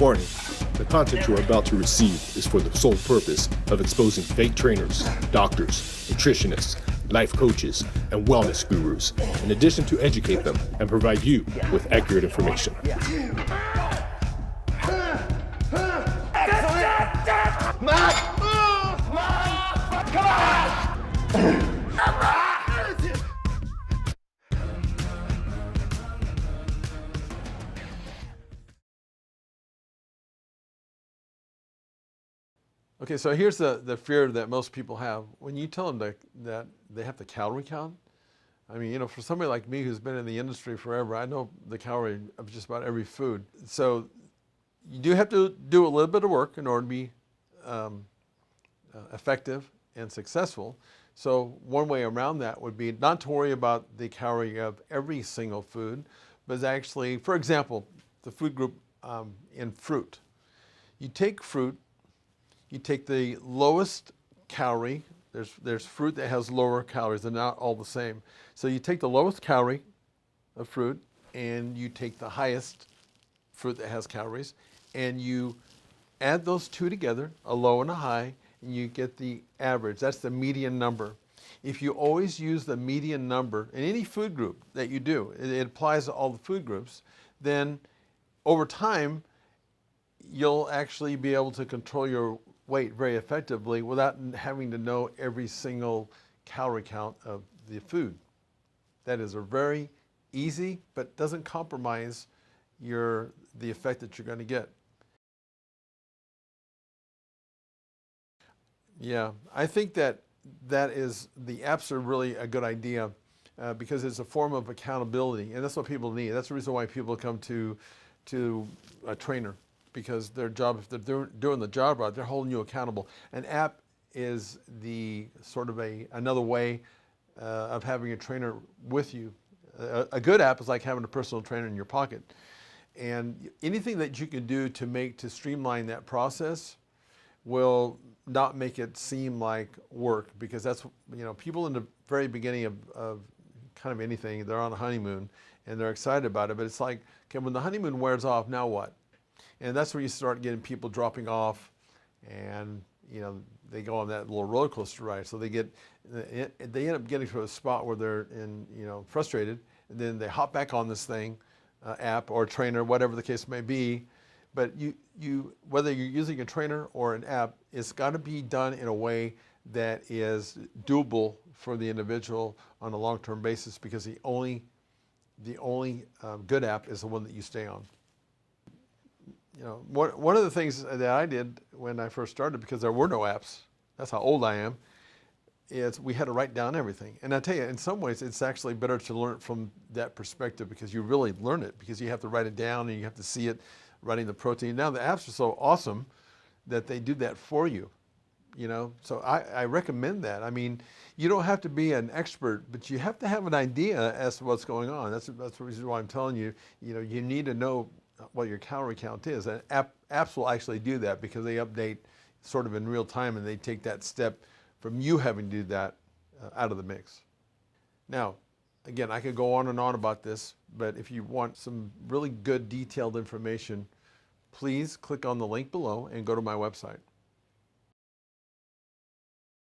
Warning, the content you are about to receive is for the sole purpose of exposing fake trainers, doctors, nutritionists, life coaches, and wellness gurus, in addition to educate them and provide you with accurate information. Okay, so here's the fear that most people have. When you tell them that they have to calorie count, I mean, you know, for somebody like me who's been in the industry forever, I know the calorie of just about every food. So you do have to do a little bit of work in order to be effective and successful. So one way around that would be not to worry about the calorie of every single food, but actually, for example, the food group in fruit. You take fruit, you take the lowest calorie. There's fruit that has lower calories. They're not all the same. So you take the lowest calorie of fruit and you take the highest fruit that has calories and you add those two together, a low and a high, and you get the average. That's the median number. If you always use the median number in any food group that you do, it applies to all the food groups, then over time, you'll actually be able to control your weight very effectively without having to know every single calorie count of the food. That is a very easy, but doesn't compromise the effect that you're going to get. Yeah, I think that the apps are really a good idea because it's a form of accountability, and that's what people need. That's the reason why people come to a trainer, because their job, if they're doing the job right, they're holding you accountable. An app is the sort of another way of having a trainer with you. A good app is like having a personal trainer in your pocket. And anything that you can do to streamline that process will not make it seem like work, because that's, you know, people in the very beginning of kind of anything, they're on a honeymoon and they're excited about it, but it's like, okay, when the honeymoon wears off, now what? And that's where you start getting people dropping off, and you know, they go on that little roller coaster ride. So they end up getting to a spot where they're frustrated, and then they hop back on this thing, app or trainer, whatever the case may be. But whether you're using a trainer or an app, it's got to be done in a way that is doable for the individual on a long-term basis, because the only good app is the one that you stay on. You know, one of the things that I did when I first started, because there were no apps, that's how old I am, is we had to write down everything. And I tell you, in some ways, it's actually better to learn it from that perspective, because you really learn it, because you have to write it down and you have to see it, writing the protein. Now the apps are so awesome that they do that for you, you know? So I recommend that. I mean, you don't have to be an expert, but you have to have an idea as to what's going on. That's the reason why I'm telling you, you know, you need to know what your calorie count is. And apps will actually do that, because they update sort of in real time, and they take that step from you having to do that out of the mix. Now, again, I could go on and on about this, but if you want some really good detailed information, please click on the link below and go to my website.